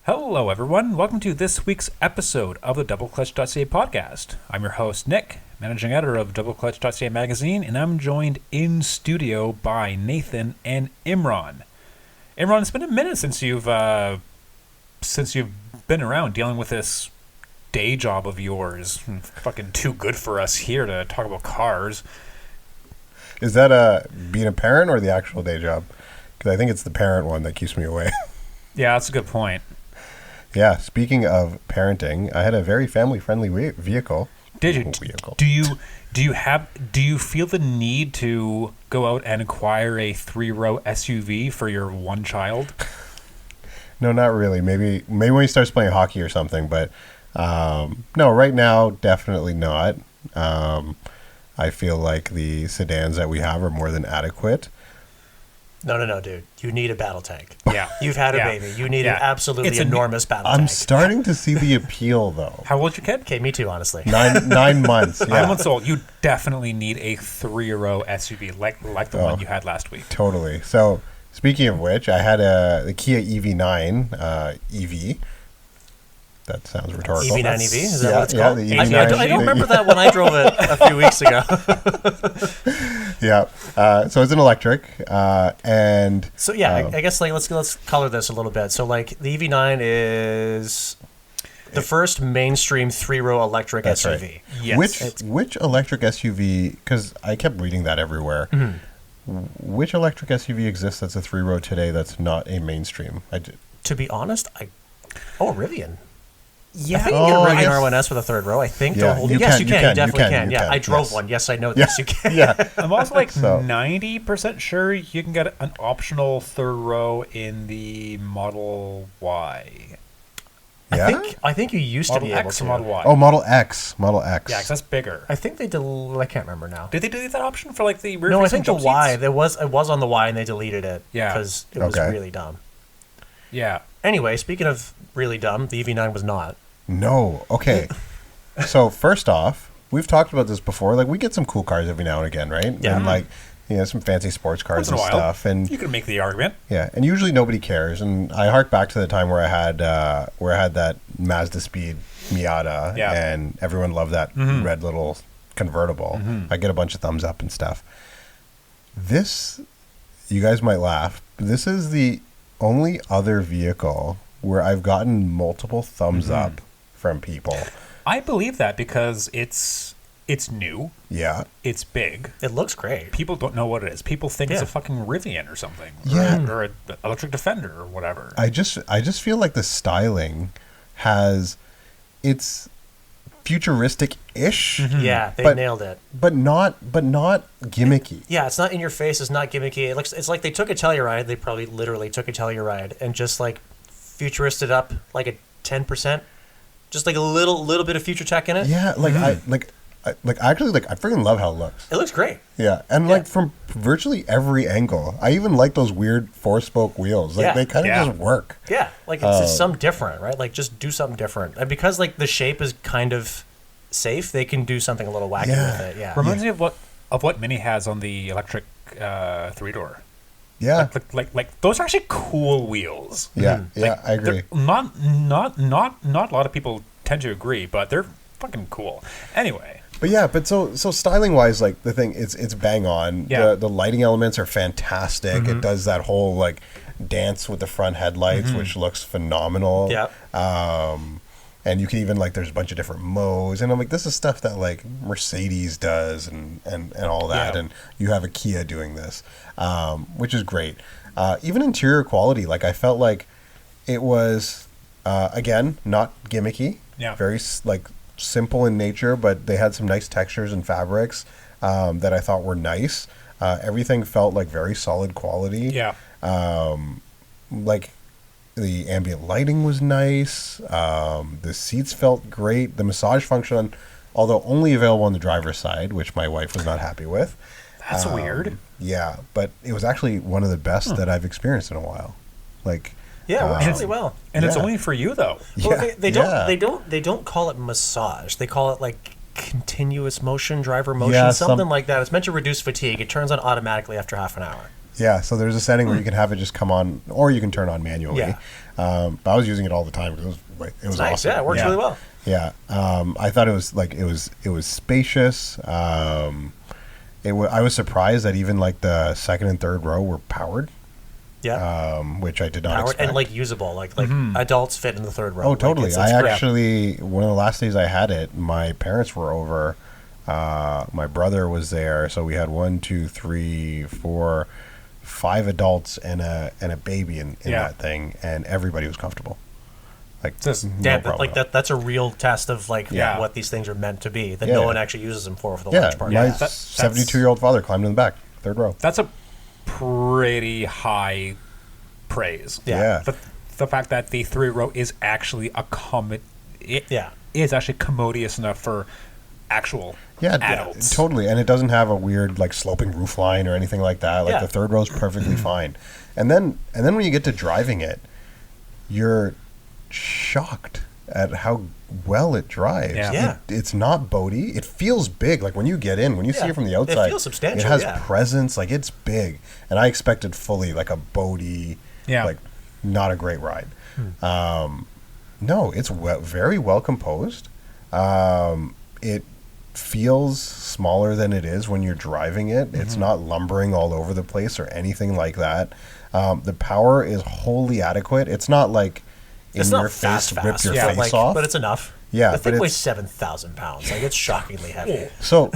Hello, everyone. Welcome to this week's episode of the DoubleClutch.ca podcast. I'm your host, Nick, managing editor of DoubleClutch.ca magazine, and I'm joined in studio by Nathan and Imran. Imran, it's been a minute since you've been around dealing with this day job of yours. Fucking too good for us here to talk about cars. Is that being a parent or the actual day job? Because I think it's the parent one that keeps me away. Yeah, that's a good point. Yeah, speaking of parenting, I had a very family-friendly vehicle. Did you? Do you feel the need to go out and acquire a 3-row SUV for your one child? No, not really. Maybe when he starts playing hockey or something, but no, right now, definitely not. I feel like the sedans that we have are more than adequate. No, dude. You need a battle tank. Yeah. You've had a baby. You need an absolutely enormous battle I'm tank. starting to see the appeal, though. How old's your kid? Okay, me too, honestly. 9 months. Yeah. 9 months old. You definitely need a 3-row SUV like the one you had last week. Totally. So, speaking of which, I had the Kia EV9 EV. That sounds rhetorical. EV9 EV? Is that what it's called? The EV9. I don't remember that when I drove it a few weeks ago. Yeah. So it's an electric, and so I guess let's color this a little bit. So the EV9 is the first mainstream 3-row electric SUV. Right. Yes. Which electric SUV? Because I kept reading that everywhere. Mm-hmm. Which electric SUV exists that's a 3-row today that's not a mainstream? To be honest, Rivian. Yeah, I think you can get a Rivian R1S with a 3rd row. I think yeah, you can. You definitely can. You Yeah, can. I drove Yes. one. Yes, I know this. You can. Yeah. I'm also 90% sure you can get an optional 3rd row in the Model Y. Yeah? I think you used to be able X to. or Model Y? Oh, Model X. Model X. Yeah, because that's bigger. I think they I can't remember now. Did they delete that option for the rear? No, I think the jump Y. seats? It was on the Y and they deleted it. Yeah. Because it was really dumb. Yeah. Anyway, speaking of really dumb, the EV9 was not. No. Okay. So first off, we've talked about this before. We get some cool cars every now and again, right? Yeah. And some fancy sports cars Once in and a while, stuff. And you can make the argument. yeah, and usually nobody cares. And I hark back to the time where I had that Mazda Speed Miata, and everyone loved that red little convertible. Mm-hmm. I get a bunch of thumbs up and stuff. This, you guys might laugh, this is the only other vehicle where I've gotten multiple thumbs up from people. I believe that because it's new. Yeah. It's big. It looks great. People don't know what it is. People think it's a fucking Rivian or something. Yeah. Or an electric Defender or whatever. I just feel like the styling it's futuristic-ish. Mm-hmm. Yeah, they nailed it. But not gimmicky. Yeah, it's not in your face. It's not gimmicky. It's like they took a Telluride. They probably literally took a Telluride and just futuristed up a 10%. Just a little bit of future tech in it. Yeah, I freaking love how it looks. It looks great. Yeah, and from virtually every angle. I even like those weird 4-spoke wheels. They kind of just work. Yeah, it's just something different, right? Just do something different. And because the shape is kind of safe, they can do something a little wacky with it. Yeah. Reminds me of what Mini has on the electric 3-door. Yeah. Those are actually cool wheels. Yeah, I agree. Not a lot of people tend to agree, but they're fucking cool. Anyway. But so styling wise, the thing it's bang on. Yeah. The lighting elements are fantastic. Mm-hmm. It does that whole dance with the front headlights, which looks phenomenal. Yeah. And you can even there's a bunch of different modes, and I'm this is stuff that Mercedes does and all that, and you have a Kia doing this, which is great. Even interior quality, I felt it was again not gimmicky. Yeah. Very simple in nature, but they had some nice textures and fabrics that I thought were nice. Everything felt very solid quality. Yeah. The ambient lighting was nice. The seats felt great. The massage function, although only available on the driver's side, which my wife was not happy with. That's weird. Yeah, but it was actually one of the best that I've experienced in a while. Yeah, it works really well. And it's only for you though. Well, they don't call it massage. They call it continuous motion, driver motion, something like that. It's meant to reduce fatigue. It turns on automatically after half an hour. Yeah, so there's a setting where you can have it just come on, or you can turn on manually. Yeah. But I was using it all the time because it was Nice. awesome. Yeah, it works really well. Yeah, I thought it was spacious. I was surprised that even like the second and third row were powered. Yeah. Which I did not Powered expect. and like usable, like adults fit in the third row. Oh, totally. It's I great. actually, one of the last days I had it, my parents were over. My brother was there, so we had 1, 2, 3, 4, 5 adults and a baby in that thing, and everybody was comfortable. Like, Just no Damn, problem. that's a real test of like Yeah. what these things are meant to be. That Yeah. no one actually uses them for the Yeah, large part. my That's- 72-year-old father climbed in the back, third row. That's a pretty high praise. Yeah. But the fact that the 3-row is actually Yeah. is actually commodious enough for actual adults. Totally. And it doesn't have a weird like sloping roof line or anything like that. Like the third row is perfectly fine. And then when you get to driving it, you're shocked at how well it drives. Yeah. It's not boaty. It feels big. Like when you get in, when you see it from the outside, It feels substantial. It has yeah. presence. Like it's big. And I expected fully like a boaty, like not a great ride. No, it's very well composed. It feels smaller than it is when you're driving it. It's not lumbering all over the place or anything like that. The power is wholly adequate. It's not like It's your not face, fast, rip your but, face like, off. but it's enough. Yeah, the but thing it's- weighs 7,000 pounds. Like it's shockingly heavy. So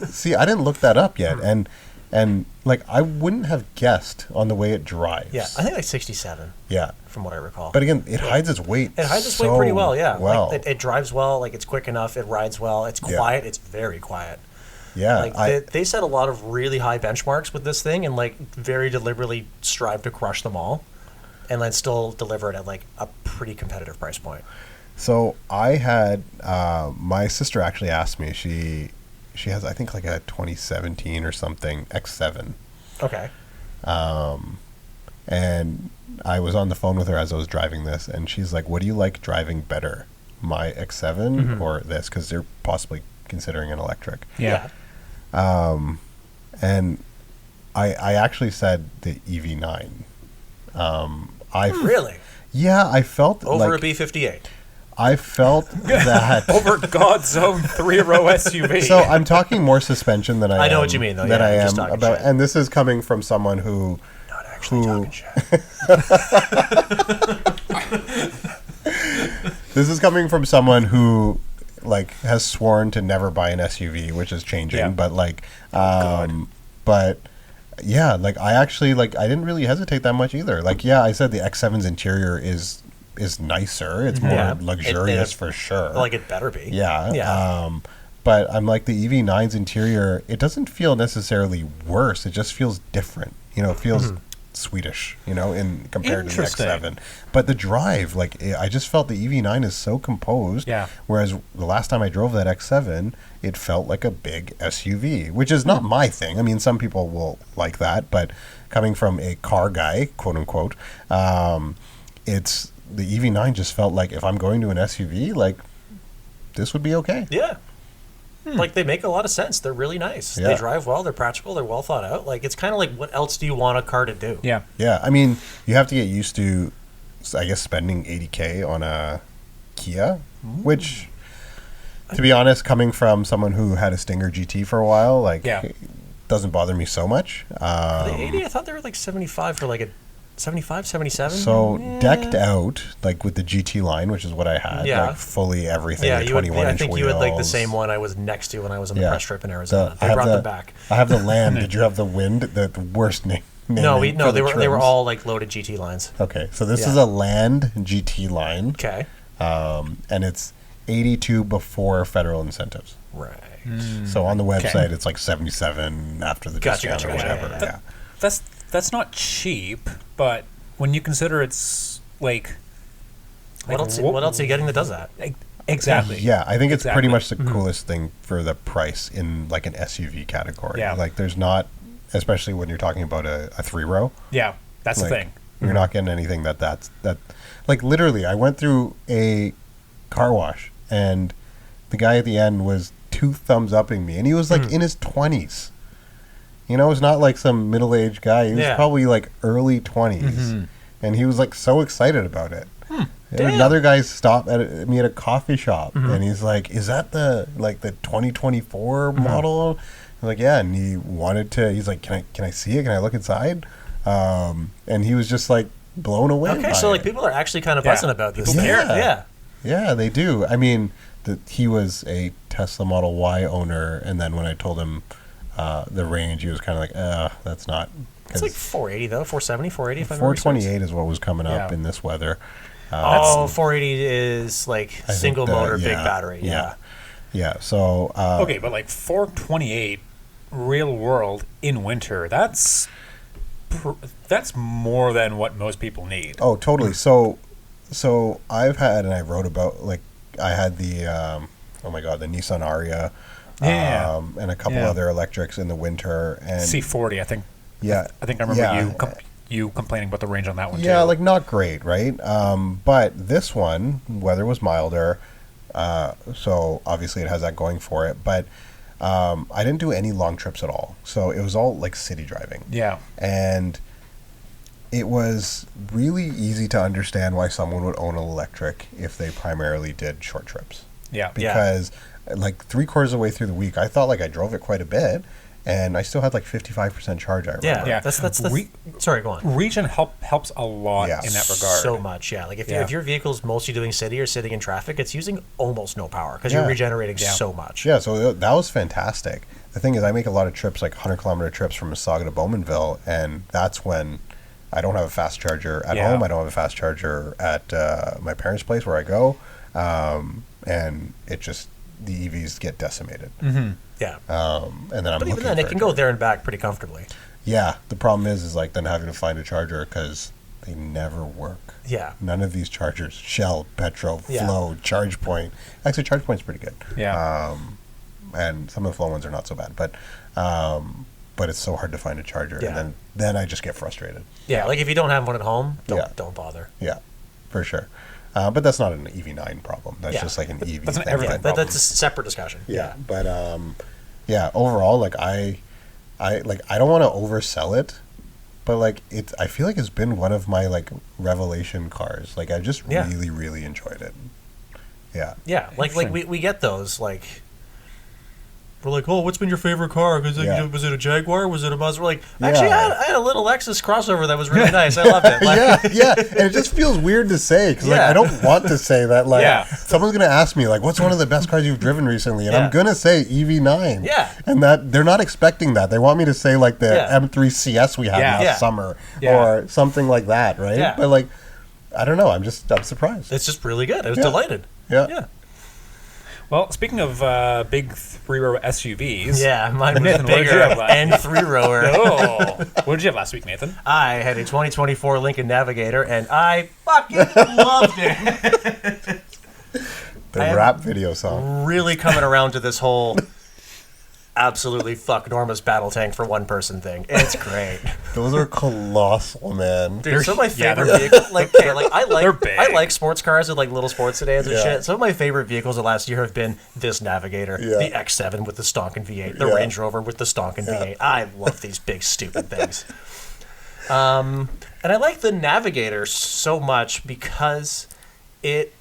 see, I didn't look that up yet, and like I wouldn't have guessed on the way it drives. Yeah, I think like 67. Yeah, from what I recall. but again, it hides its weight. It hides its weight pretty well. Yeah, Well, like, it drives well. Like it's quick enough. It rides well. It's quiet. It's very quiet. yeah, Like they set a lot of really high benchmarks with this thing, and like very deliberately strive to crush them all, and then still deliver it at like a pretty competitive price point. So I had my sister actually asked me. She has I think like a 2017 or something X7, Okay. and I was on the phone with her as I was driving this, and she's like, "What do you like driving better, my X7 or this?" Because they're possibly considering an electric. Yeah. And I actually said the EV9. Really? Yeah, I felt Over like a B58. I felt that. Over God's own 3-row SUV. So I'm talking more suspension than I know am, what you mean, though. Than Yeah, I just am talking about, shit. and this is coming from someone who. Not actually talking shit. This is coming from someone who, like, has sworn to never buy an SUV, which is changing. Yeah. But like, but yeah, like I actually like I didn't really hesitate that much either. Like, yeah, I said the X7's interior is nicer. It's more Yeah. luxurious for sure. Like it better be. Yeah. Yeah. But I'm like the EV9's interior. It doesn't feel necessarily worse. It just feels different. You know, it feels Swedish. You know, in compared to the Interesting. X7. But the drive, like, I just felt the EV9 is so composed. Yeah. Whereas the last time I drove that X7, it felt like a big SUV, which is not my thing. I mean, some people will like that, but coming from a car guy, quote unquote, it's the EV9 just felt like if I'm going to an SUV, like this would be okay. Yeah. Like they make a lot of sense. They're really nice. Yeah. They drive well. They're practical. They're well thought out. Like it's kind of like what else do you want a car to do? yeah. Yeah, I mean, you have to get used to, I guess, spending $80K on a Kia, which, to be honest, coming from someone who had a Stinger GT for a while, like, it doesn't bother me so much. Are they 80? I thought they were like 75 for like a 75, 77. So decked out, like with the GT line, which is what I had, Yeah. like fully everything, Yeah, the you would, 21 I inch think wheels. you had like the same one I was next to when I was on the press trip in Arizona. I They have brought the- them back. I have the Land. Did you have the Wind? The worst name. No, naming no, for they the were trims. all like loaded GT lines. Okay, so this Yeah. is a Land GT line. Okay. And it's 82 before federal incentives. Right. So on the website, it's like 77 after the Gotcha, discount or gotcha, whatever. yeah. That's not cheap, but when you consider it's like What else are you getting that does that? exactly. Yeah, I think it's pretty Exactly. much the coolest thing for the price in like an SUV category. Yeah. Like there's not, especially when you're talking about a 3-row. Yeah, that's Like, the thing. You're not getting anything that like literally I went through a car wash and the guy at the end was 2 thumbs upping me and he was like in his 20s. You know, it's not like some middle-aged guy. He was probably like early 20s, and he was like so excited about it. And another guy stopped at me at a coffee shop, and he's like, "Is that the 2024 model?" I'm like, "Yeah." And he wanted to. He's like, "Can I see it? Can I look inside?" And he was just like blown away. Okay, so like people are actually kind of buzzing about this. Yeah, they do. I mean, he was a Tesla Model Y owner, and then when I told him the range, he was kind of like, that's not. It's like 480 though, 470, 480. If 428 is what was coming up in this weather. 480 is like single motor, big battery. Yeah. So okay, but like 428 real world in winter, that's more than what most people need. Oh, totally. So I've had, and I wrote about, like, I had the the Nissan Ariya, and a couple other electrics in the winter, and C40, I think. Yeah, I think I remember you complaining about the range on that one too. Yeah, like not great, right? But this one, weather was milder, so obviously it has that going for it. But I didn't do any long trips at all, so it was all like city driving. Yeah, and it was really easy to understand why someone would own an electric if they primarily did short trips. Yeah, because like 3/4 of the way through the week, I thought like I drove it quite a bit. And I still had like 55% charge, I remember. Yeah. That's sorry, go on. Region helps a lot in that regard. So much, yeah. Like if your vehicle's mostly doing city or sitting in traffic, it's using almost no power because you're regenerating so much. Yeah, so that was fantastic. The thing is, I make a lot of trips, like 100-kilometer trips from Mississauga to Bowmanville, and that's when I don't have a fast charger at home. I don't have a fast charger at my parents' place where I go, and it just, the EVs get decimated. Yeah. And then but even then, it can go there and back pretty comfortably. Yeah. The problem is like then having to find a charger because they never work. Yeah. None of these chargers, Shell, Petro, Flow, ChargePoint. Actually, ChargePoint's pretty good. Yeah. And some of the Flow ones are not so bad, but it's so hard to find a charger, and then I just get frustrated. Yeah. Like if you don't have one at home, don't bother. Yeah, for sure. But that's not an EV9 problem. That's just like an EV. That's an everything problem. That's a separate discussion. Yeah. But overall, like I don't want to oversell it, but like I feel like it's been one of my like revelation cars. Like I just really, really enjoyed it. Yeah. Yeah. Like we get those like. We're like, oh, what's been your favorite car? Because was it a Jaguar? Was it a Mazda? We're like, actually, I had a little Lexus crossover that was really nice. I loved it. Like, and it just feels weird to say because like I don't want to say that. Like someone's gonna ask me like, what's one of the best cars you've driven recently? And I'm gonna say EV9. Yeah. And that they're not expecting that. They want me to say like the M3 CS we had last summer or something like that, right? Yeah. But like, I don't know. I'm surprised. It's just really good. I was delighted. Yeah. Well, speaking of big 3-row SUVs. Yeah, mine was bigger and 3-rower. Oh. What did you have last week, Nathan? I had a 2024 Lincoln Navigator, and I fucking loved it. The rap video song. Really coming around to this whole absolutely fuck-normous battle tank for one person thing. It's great. Those are colossal, man. Dude, some of my favorite vehicles, I like sports cars with like little sports sedans and shit. Some of my favorite vehicles of last year have been this Navigator, the X7 with the stonking V8, the Range Rover with the stonking V8. I love these big stupid things. And I like the Navigator so much because it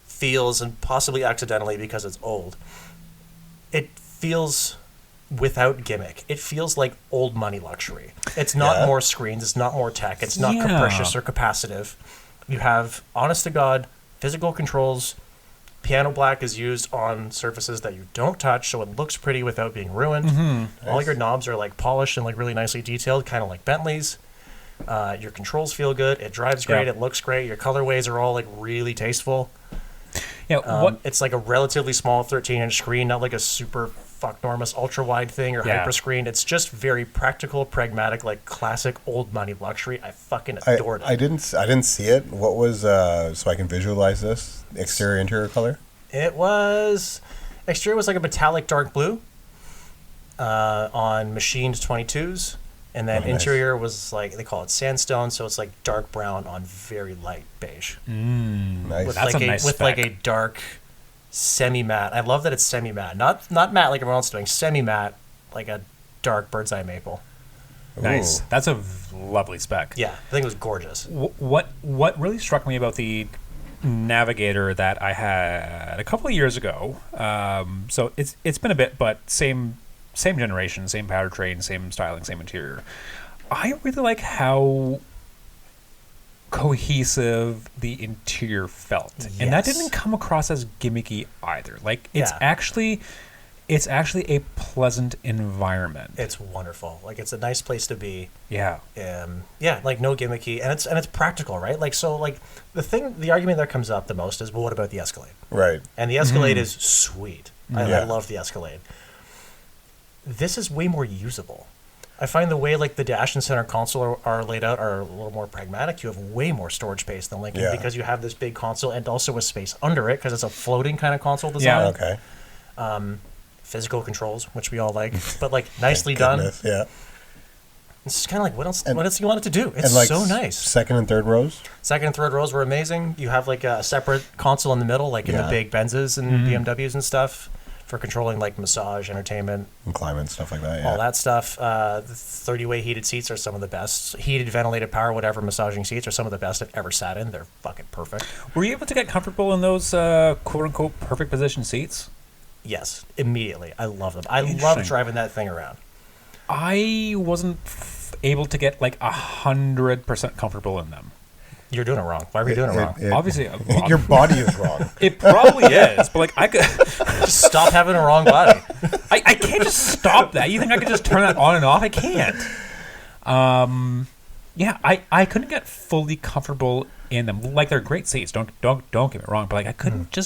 feels, and possibly accidentally because it's old, it feels without gimmick. It feels like old money luxury. It's not more screens, it's not more tech, it's not capricious or capacitive. You have, honest to God, physical controls. Piano black is used on surfaces that you don't touch, so it looks pretty without being ruined. All your knobs are like polished and like really nicely detailed, kind of like Bentley's. Your controls feel good, it drives great, it looks great, your colorways are all like really tasteful. It's like a relatively small 13-inch screen, not like a super fuck-normous ultra-wide thing or hyper screen. It's just very practical, pragmatic, like classic old money luxury. I fucking adored it. I didn't see it. What was so I can visualize this exterior interior color? It was exterior was like a metallic dark blue on machined 22s. And then interior was like, they call it sandstone, so it's like dark brown on very light beige. Nice. With like a dark semi-matte. I love that it's semi-matte. Not matte like everyone else is doing, semi-matte, like a dark bird's eye maple. Nice. Ooh. That's a lovely spec. Yeah, I think it was gorgeous. What really struck me about the Navigator that I had a couple of years ago, so it's been a bit, but same generation, same powertrain, same styling, same interior. I really like how cohesive the interior felt, and that didn't come across as gimmicky either. Like it's actually a pleasant environment. It's wonderful. Like it's a nice place to be. Yeah. Like no gimmicky, and it's practical, right? Like so, like the argument that comes up the most is, well, what about the Escalade? Right. And the Escalade is sweet. I love the Escalade. This is way more usable. I find the way like the dash and center console are laid out are a little more pragmatic. You have way more storage space than Lincoln because you have this big console and also a space under it because it's a floating kind of console design. Yeah. Okay. Physical controls, which we all like, but like nicely done. Yeah. It's just kind of like what else do you want it to do? It's like so nice. Second and third rows. Second and third rows were amazing. You have like a separate console in the middle, like in the big Benzes and BMWs and stuff, for controlling like massage, entertainment, and climate, stuff like that. Yeah. All that stuff. The 30-way heated seats are some of the best. Heated, ventilated, power, whatever massaging seats are some of the best I've ever sat in. They're fucking perfect. Were you able to get comfortable in those quote-unquote perfect position seats? Yes, immediately. I love them. I love driving that thing around. I wasn't able to get like 100% comfortable in them. You're doing it wrong. Why are we doing it wrong? Obviously, your body is wrong. It probably is, but like I could just stop having a wrong body. I can't just stop that. You think I could just turn that on and off? I can't. I couldn't get fully comfortable in them. Like they're great seats. Don't get me wrong, but like I couldn't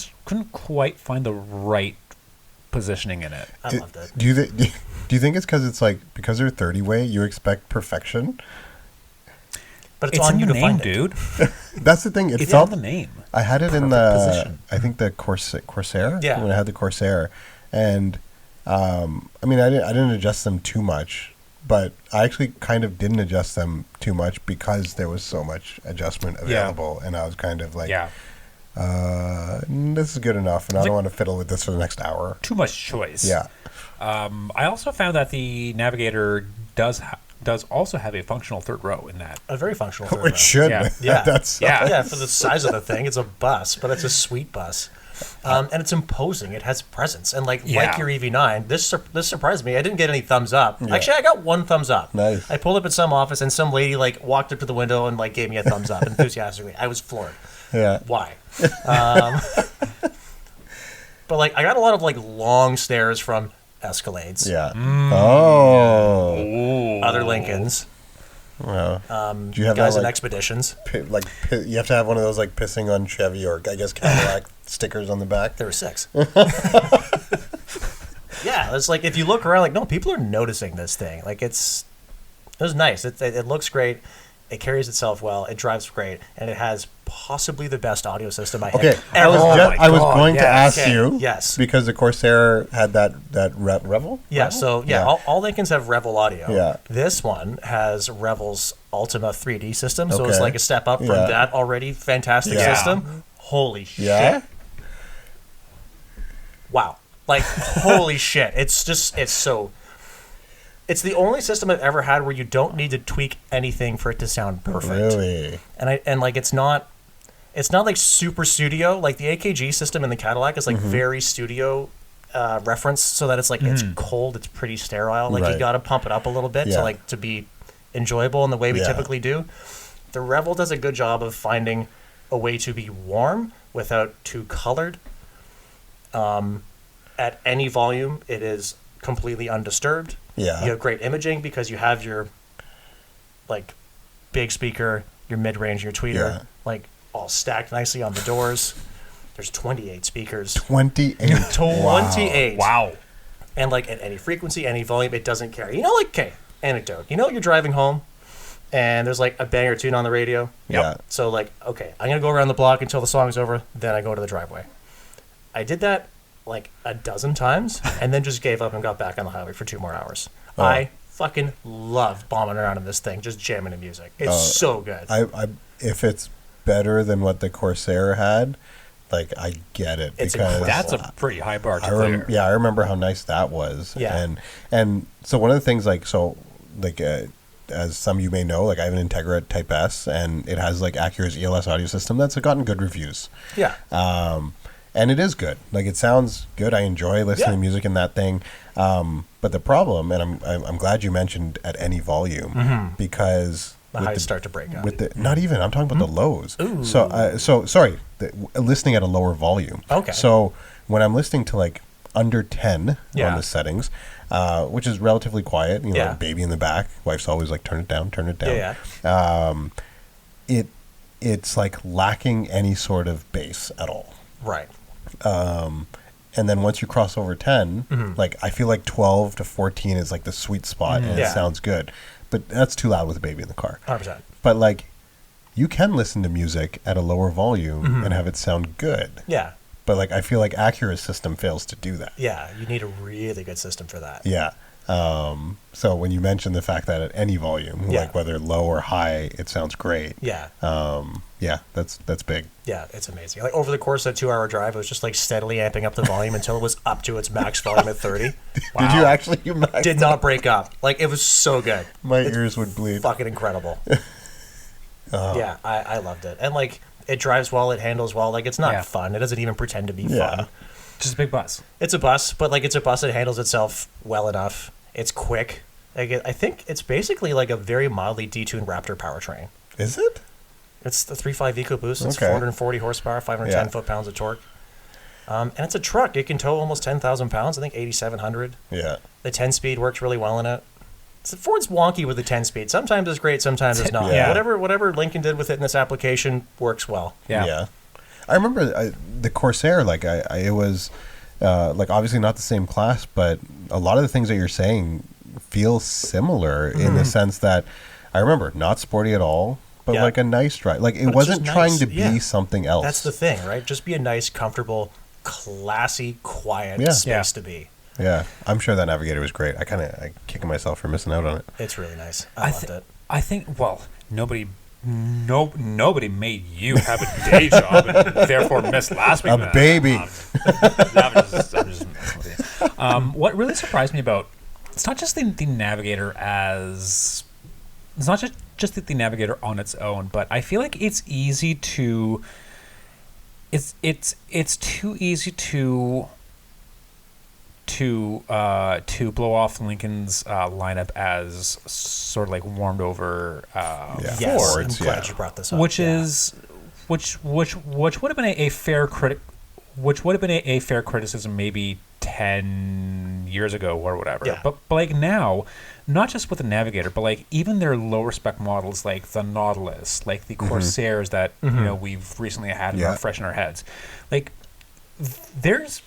quite find the right positioning in it. I loved it. Do you think it's because they're 30-way, you expect perfection? But it's on you to find it, dude. That's the thing. It's on the name. I had it in the position. I think the Corsair. Yeah. When I had the Corsair, and I didn't adjust them too much, but I actually kind of didn't adjust them too much because there was so much adjustment available, and I was kind of like, this is good enough, and I don't want to fiddle with this for the next hour. Too much choice. Yeah. I also found that the Navigator does also have a functional third row in that. A very functional third row. It should. Yeah. Yeah, for the size of the thing, it's a bus, but it's a sweet bus. And it's imposing. It has presence. And like your EV9, this surprised me. I didn't get any thumbs up. Yeah. Actually, I got one thumbs up. Nice. I pulled up at some office, and some lady like walked up to the window and like gave me a thumbs up enthusiastically. I was floored. Yeah. Why? But like I got a lot of like long stares from Escalades. Yeah. Oh. Other Lincolns. Well, do you have guys that, in expeditions? You have to have one of those like pissing on Chevy or I guess Cadillac stickers on the back. There were 6. Yeah, it's like if you look around, like no, people are noticing this thing. Like it was nice. It looks great. It carries itself well. It drives great, and it has possibly the best audio system I have ever. I was going to ask you. Yes, because the Corsair had that Revel. Yeah. Revel? So all Lincolns have Revel audio. Yeah. This one has Revel's Ultima 3D system, so it's like a step up from that already fantastic system. Holy shit! Wow. Like holy shit! It's so. It's the only system I've ever had where you don't need to tweak anything for it to sound perfect. Really? And like it's not like super studio. Like the AKG system in the Cadillac is like very studio reference, so that it's like it's cold, it's pretty sterile. Like you got to pump it up a little bit to be enjoyable in the way we typically do. The Revel does a good job of finding a way to be warm without too colored. At any volume, it is completely undisturbed. Yeah. You have great imaging because you have your like big speaker, your mid-range, your tweeter, like all stacked nicely on the doors. There's 28 speakers. 28. 28. Wow. And like at any frequency, any volume, it doesn't care. You know, like, okay, anecdote. You know, you're driving home and there's like a banger tune on the radio. Yeah. So like, okay, I'm going to go around the block until the song's over. Then I go to the driveway. I did that like a dozen times and then just gave up and got back on the highway for 2 more hours. Oh. I fucking love bombing around in this thing, just jamming to music. It's so good. If it's better than what the Corsair had, Like, I get it. It's because That's a pretty high bar to clear. I remember how nice that was. Yeah. And so one of the things, as some of you may know, like I have an Integra Type S, and it has like Acura's ELS audio system that's gotten good reviews. Yeah. And it is good. Like, it sounds good. I enjoy listening to music in that thing. But the problem, and I'm glad you mentioned at any volume, because the highs start to break up. Not even. I'm talking about the lows. Ooh. So sorry, listening at a lower volume. Okay. So when I'm listening to like under 10 Yeah. on the settings, which is relatively quiet, Yeah. baby in the back, wife's always like, turn it down. Yeah. It's like lacking any sort of bass at all. Right. And then once you cross over 10, like I feel like 12 to 14 is like the sweet spot, and it Yeah. sounds good. But that's too loud with a baby in the car. 100%. But like, you can listen to music at a lower volume and have it sound good. Yeah. But like, I feel like Acura's system fails to do that. Yeah. You need a really good system for that. Yeah. So when you mention the fact that at any volume, Yeah. like whether low or high, it sounds great. Yeah. Yeah, that's big. Yeah, it's amazing. Like, over the course of a 2-hour drive, it was just like steadily amping up the volume until it was up to its max volume at 30. Did you actually? You maxed Did not break up. Like, it was so good. My ears would bleed. Fucking incredible. Yeah, I loved it. And like, it drives well, it handles well. Like, it's not fun. It doesn't even pretend to be fun. Just a big bus. It's a bus, but like, it's a bus that handles itself well enough. It's quick. Like, I think it's basically like a very mildly detuned Raptor powertrain. Is it? It's the 3.5 EcoBoost. It's Okay. 440 horsepower, 510 Yeah. foot-pounds of torque. And it's a truck. It can tow almost 10,000 pounds. I think 8,700. Yeah. The 10-speed works really well in it. Ford's wonky with the 10-speed. Sometimes it's great, sometimes it's not. Yeah. Whatever Lincoln did with it in this application works well. Yeah. I remember the Corsair, like it was like obviously not the same class, but a lot of the things that you're saying feel similar in the sense that I remember not sporty at all, but like a nice drive. Like, it But it's wasn't just trying nice. to be something else. That's the thing, right? Just be a nice, comfortable, classy, quiet space to be. Yeah, I'm sure that Navigator was great. I kicking myself for missing out on it. It's really nice. I loved it. I think, well, nobody made you have a day job and therefore miss last week. A baby. What really surprised me about, it's not just the Navigator as, it's not just the Navigator on its own, but I feel like it's easy to, it's too easy to blow off Lincoln's lineup as sort of like warmed over Yes, Fords, I'm glad you brought this up. which would have been a fair criticism maybe 10 years ago or whatever. Yeah. But like now, not just with the Navigator, but like even their lower spec models like the Nautilus, like the Corsairs that we've recently had fresh in our heads. Like, there's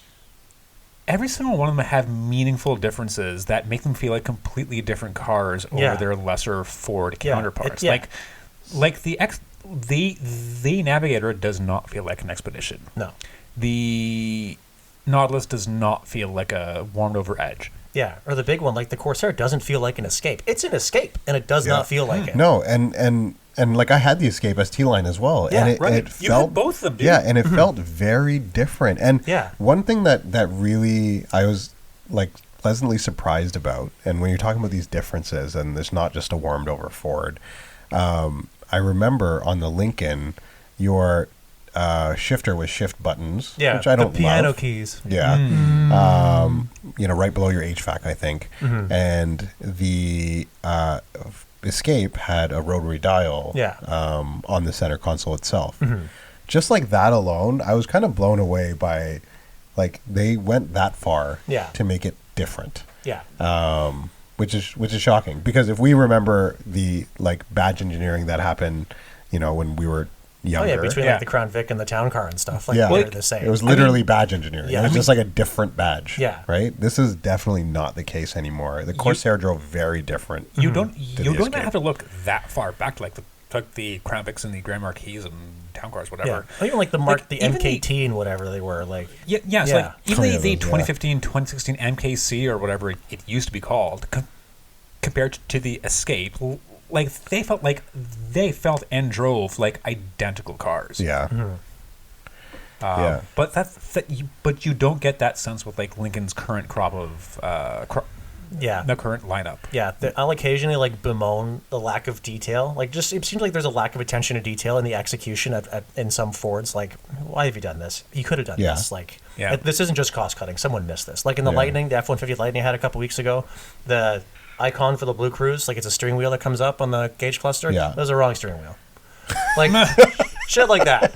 every single one of them have meaningful differences that make them feel like completely different cars over their lesser Ford counterparts. Like the Navigator does not feel like an Expedition. No. The Nautilus does not feel like a warmed over Edge. Yeah, or the big one, like the Corsair, doesn't feel like an Escape. It's an Escape, and it does not feel like it. No, and like I had the Escape ST line as well, Yeah, and right. it You felt had both of them, dude. Yeah, and it felt very different. And one thing that really I was like pleasantly surprised about, and when you're talking about these differences, and there's not just a warmed over Ford, I remember on the Lincoln, your shifter with shift buttons, which I don't the piano love. keys. Yeah. Right below your HVAC, I think. And the Escape had a rotary dial on the center console itself. Just like that alone, I was kind of blown away by, like, they went that far to make it different. Yeah. Which is shocking, because if we remember the like badge engineering that happened, when we were younger. Oh yeah, between like the Crown Vic and the Town Car and stuff. Like, they're the same. It was literally badge engineering. Yeah, it was just like a different badge. Yeah. Right? This is definitely not the case anymore. The Corsair drove very different. You don't even have to look that far back to like the Crown Vics and the Grand Marquis and Town Cars, whatever. Yeah. Even like the MKT and whatever they were. Like like even the 2015, 2016 MKC or whatever it used to be called, compared to the Escape, like they felt and drove like identical cars. Yeah. But but you don't get that sense with like Lincoln's current crop of the current lineup. Yeah, I'll occasionally like bemoan the lack of detail. Like, just it seems like there's a lack of attention to detail in the execution in some Fords. Like, why have you done this? You could have done this. Like, this isn't just cost cutting. Someone missed this. Like in the Lightning, the F-150 Lightning I had a couple weeks ago, the icon for the Blue Cruise, like it's a steering wheel that comes up on the gauge cluster. Yeah, that was a wrong steering wheel. Like shit like that.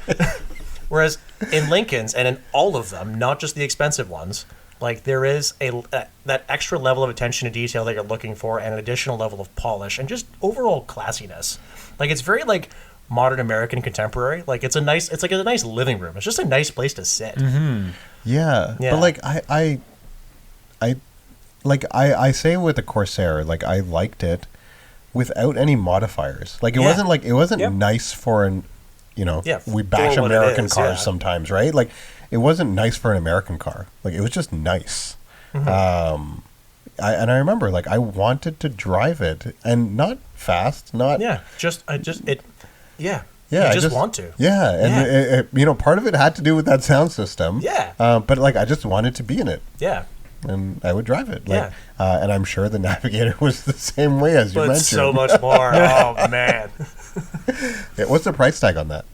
Whereas in Lincoln's and in all of them, not just the expensive ones, like there is that extra level of attention to detail that you're looking for, and an additional level of polish and just overall classiness. Like it's very like modern American contemporary. Like it's like a nice living room. It's just a nice place to sit. Mm-hmm. Yeah, but like I say with the Corsair, like I liked it without any modifiers. Like it wasn't nice for an. We bash American cars sometimes, right? Like, it wasn't nice for an American car. Like, it was just nice. Mm-hmm. I remember, like, I wanted to drive it, and not fast, not... Yeah, I just want to. Yeah, and, it, part of it had to do with that sound system. Yeah. But, like, I just wanted to be in it. Yeah. And I would drive it. Like, and I'm sure the Navigator was the same way as you mentioned. But so much more. Oh, man. What's the price tag on that?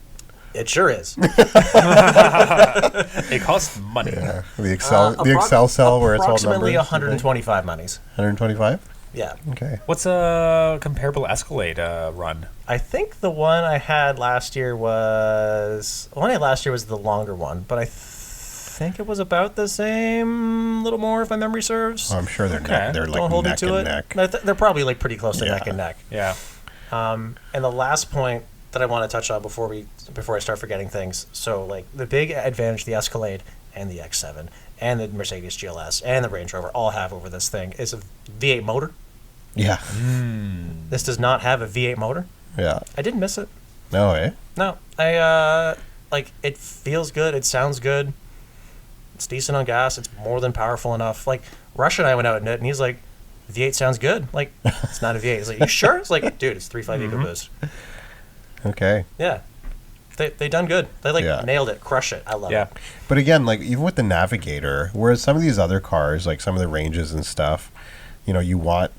It sure is. It costs money. Yeah. The Excel cell where it's all numbers. Approximately 125 monies. 125? Yeah. Okay. What's a comparable Escalade run? I think the one I had last year was the longer one, but I think it was about the same, a little more if my memory serves. Oh, I'm sure they're like neck and neck. They're probably like pretty close to neck and neck. Yeah. And the last point that I want to touch on before I start forgetting things. So like the big advantage the Escalade and the X7 and the Mercedes GLS and the Range Rover all have over this thing is a V8 motor. Yeah. This does not have a V8 motor. Yeah. I didn't miss it. No, eh? No. I it feels good, it sounds good. It's decent on gas, it's more than powerful enough. Like Rush and I went out and he's like, V8 sounds good. Like, it's not a V8. He's like, you sure? It's like, dude, it's 3.5 EcoBoost. Okay. Yeah. They done good. They nailed it, crush it. I love it. But again, like even with the Navigator, whereas some of these other cars, like some of the Ranges and stuff, you want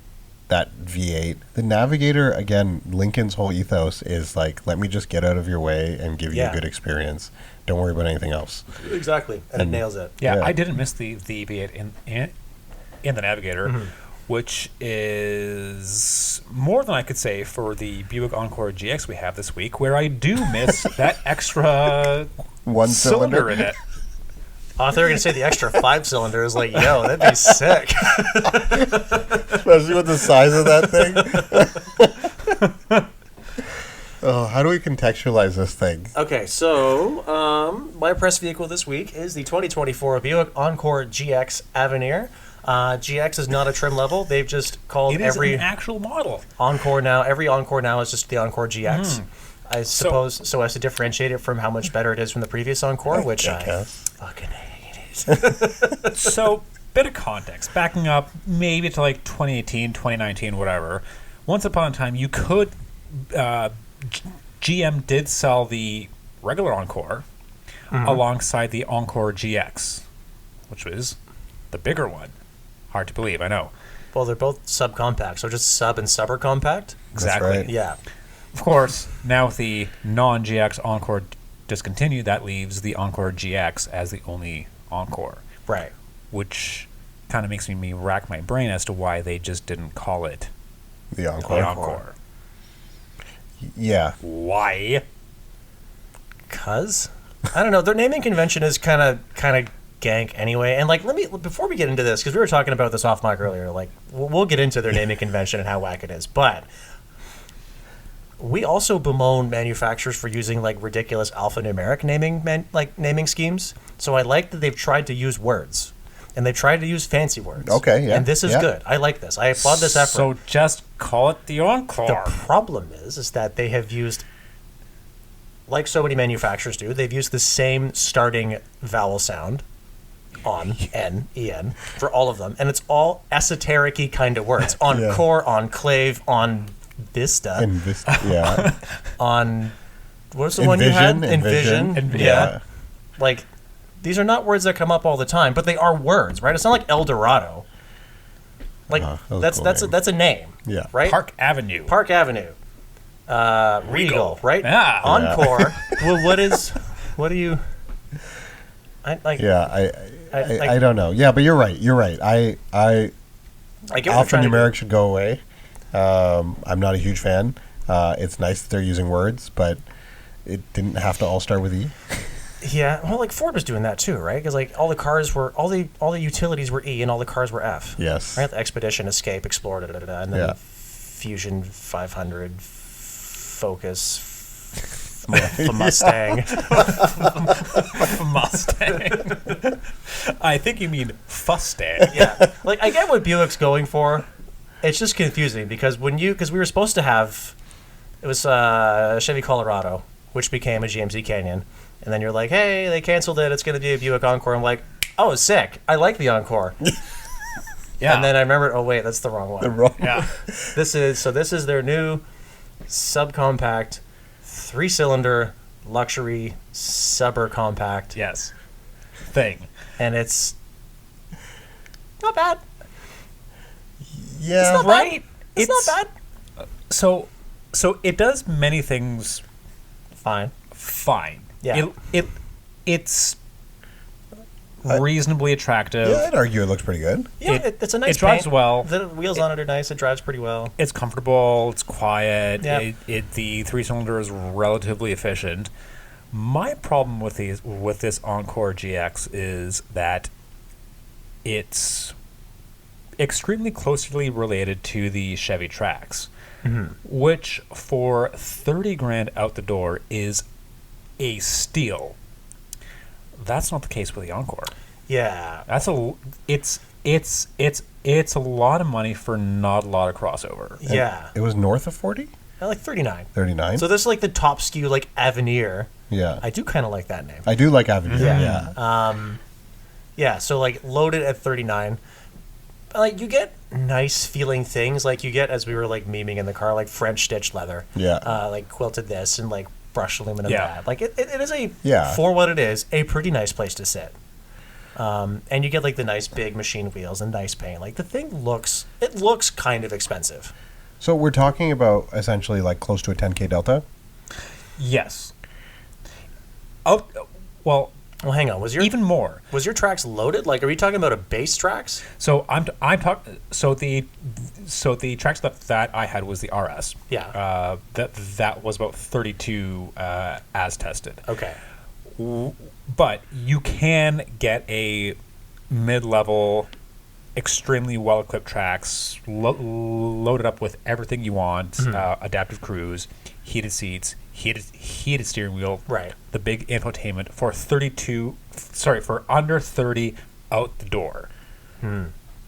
that V8. The Navigator, again, Lincoln's whole ethos is like, let me just get out of your way and give you a good experience. Don't worry about anything else. Exactly. And it nails it. Yeah, I didn't miss the V8 in the Navigator. Mm-hmm. Which is more than I could say for the Buick Encore GX we have this week, where I do miss that extra one cylinder in it. Oh, I thought you were going to say the extra 5 cylinder is like, yo, that'd be sick. Especially with the size of that thing. Oh, how do we contextualize this thing? Okay, so my press vehicle this week is the 2024 Buick Encore GX Avenir. GX is not a trim level. They've just called every an actual model. Encore now. Every Encore now is just the Encore GX. I suppose so as to differentiate it from how much better it is from the previous Encore, which I fucking hate it. So, bit of context. Backing up maybe to like 2018, 2019, whatever. Once upon a time, you could... GM did sell the regular Encore alongside the Encore GX, which was the bigger one. Hard to believe, I know. Well, they're both subcompact, so just sub and super compact. Exactly. Right. Yeah. Of course, now with the non-GX Encore discontinued, that leaves the Encore GX as the only Encore. Right. Which kind of makes me rack my brain as to why they just didn't call it the Encore. Yeah. Why? 'Cause I don't know. Their naming convention is kind of gank anyway. And like, before we get into this, because we were talking about this off mic earlier. Like, we'll get into their naming convention and how whack it is, but we also bemoan manufacturers for using like ridiculous alphanumeric naming schemes. So I like that they've tried to use words. And they've tried to use fancy words. Okay, yeah. And this is good. I like this. I applaud this effort. So just call it the Encore. The problem is that they have used, like so many manufacturers do, they've used the same starting vowel sound, on, N, E-N, for all of them. And it's all esoteric-y kind of words. Encore, enclave, on Vista. Yeah. On, what's the one you had? Envision. Yeah. Like, these are not words that come up all the time, but they are words, right? It's not like El Dorado. Like, that's a name. Yeah. Right? Park Avenue. Park Avenue. Regal, right? Yeah. Encore. Well, what do you... I don't know. Yeah, but you're right. I get alphanumeric should go away. I'm not a huge fan. It's nice that they're using words, but it didn't have to all start with E. Yeah, well, like Ford was doing that too, right? Because like all the utilities were E and all the cars were F. Yes. Right. The Expedition, Escape, Explorer, and then Fusion 500, Focus, Mustang. Mustang. I think you mean Fustang. Yeah. Like, I get what Buick's going for. It's just confusing because because we were supposed to have, it was Chevy Colorado, which became a GMC Canyon. And then you're like, hey, they canceled it. It's going to be a Buick Encore. I'm like, oh, sick. I like the Encore. Yeah. And then I remember, oh, wait, that's the wrong one. Yeah. This is their new subcompact 3-cylinder luxury subber compact. Yes. Thing. And it's not bad. Yeah. It's not right. bad. It's not bad. So it does many things Fine. Yeah. It's reasonably attractive. Yeah, I'd argue it looks pretty good. Yeah, it's a nice It drives paint. well. The wheels on it are nice. It drives pretty well. It's comfortable. It's quiet. Yeah. The 3-cylinder is relatively efficient. My problem with this Encore GX is that it's extremely closely related to the Chevy Trax, which for $30,000 out the door is a steal. That's not the case with the Encore. Yeah. It's a lot of money for not a lot of crossover. Yeah. It was north of 40? Like 39. 39? So this is like the top SKU, like Avenir. Yeah. I do kind of like that name. I do like Avenir. Yeah, so like loaded at 39. Like you get nice feeling things, like you get, as we were like memeing in the car, like French stitched leather. Yeah. Like quilted this and like brushed aluminum that. Like it is Yeah. for what it is, a pretty nice place to sit. And you get like the nice big machine wheels and nice paint. Like the thing looks kind of expensive. So we're talking about essentially like close to a 10K delta? Yes. Oh, well, hang on. Was your Trax loaded? Like, are we talking about a base Trax? So I'm talking. So the Trax that I had was the RS. Yeah. That was about 32 as tested. Okay. But you can get a mid-level, extremely well-equipped Trax, loaded up with everything you want: adaptive cruise, heated seats, heated steering wheel, right? The big infotainment for under 30 out the door.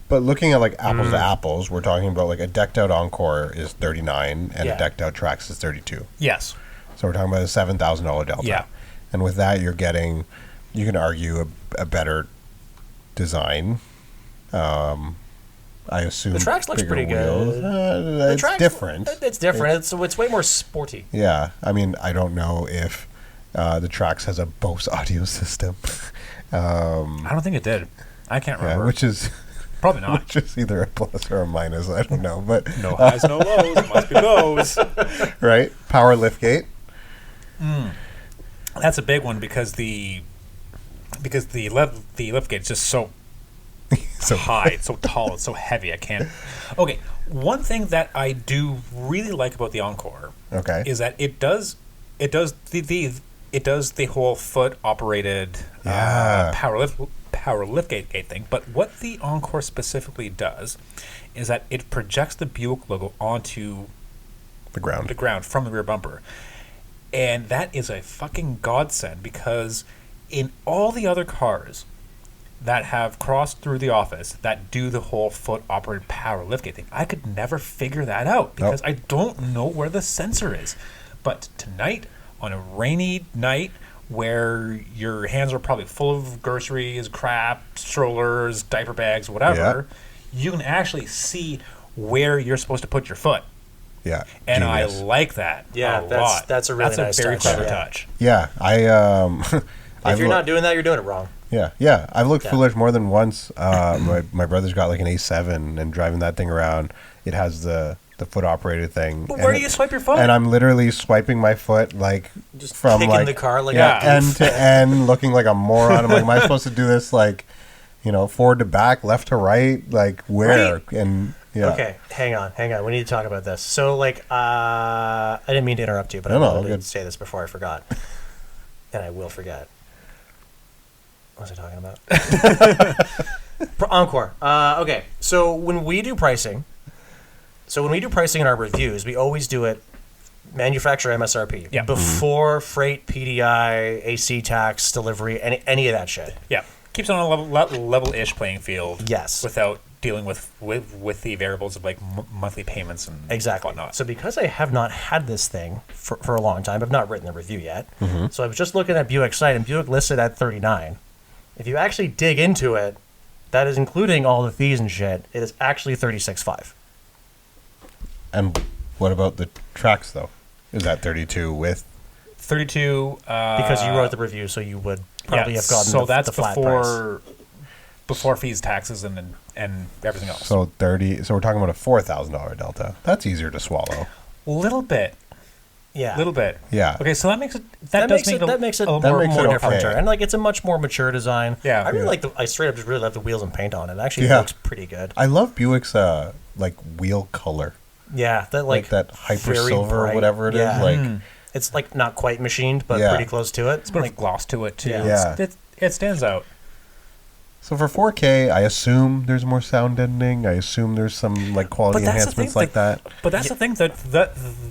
But looking at like apples to apples, we're talking about like a decked out Encore is 39 and a decked out Trax is 32. Yes. So we're talking about a $7,000 delta. Yeah. And with that, you can argue a better design. I assume the Trax looks pretty wheels. good. It's different. It's different. It's way more sporty. Yeah. I mean, I don't know if the Trax has a Bose audio system. I don't think it did. I can't remember. Yeah, which is probably not. Which is either a plus or a minus. I don't know. But no highs, no lows. It must be Bose. Right. Power liftgate. That's a big one because the liftgate is just so high, it's so tall, it's so heavy. I can't. Okay, one thing that I do really like about the Encore, is that it does the whole foot operated power liftgate thing. But what the Encore specifically does is that it projects the Buick logo onto the ground from the rear bumper. And that is a fucking godsend because in all the other cars that have crossed through the office that do the whole foot operated power liftgate thing, I could never figure that out because I don't know where the sensor is. But tonight, on a rainy night where your hands are probably full of groceries, crap, strollers, diaper bags, whatever, you can actually see where you're supposed to put your foot. Yeah, and I like that. Yeah, a lot. That's a really nice very touch. clever touch. Yeah, I If you're not doing that, you're doing it wrong. Yeah. I've looked foolish more than once. My brother's got like an A7, and driving that thing around, it has the foot operated thing. But where do you swipe your foot? And I'm literally swiping my foot like just from kicking like the car like end to end, looking like a moron. I'm like, am I supposed to do this like, forward to back, left to right, like where? Right. And Okay, hang on. We need to talk about this. So like, I didn't mean to interrupt you, but I wanted to say this before I forgot, and I will forget. What was I talking about? Encore. Okay, so when we do pricing in our reviews, we always do it manufacturer MSRP before freight, PDI, AC tax, delivery, any of that shit. Yeah, keeps it on a level-ish playing field. Yes, without dealing with the variables of like monthly payments and whatnot. So because I have not had this thing for a long time, I've not written a review yet. Mm-hmm. So I was just looking at Buick's site, and Buick listed at $39. If you actually dig into it, that is including all the fees and shit. It is actually $36,500. And what about the Trax though? Is that 32 with 32? Because you wrote the review, so you would probably have gotten the flat price. Before fees, taxes, and everything else. So 30. So we're talking about a $4,000 delta. That's easier to swallow. Little bit. Yeah. Little bit. Yeah. Okay, so that makes it more different. And like it's a much more mature design. Yeah. I really I straight up just really love the wheels and paint on it. It actually looks pretty good. I love Buick's like wheel color. Yeah, like that hyper silver or whatever it is. Like it's like not quite machined, but pretty close to it. It's a bit of gloss to it too. Yeah. It stands out. So for 4K, I assume there's more sound deadening. I assume there's some like quality enhancements like that. But that's the thing, that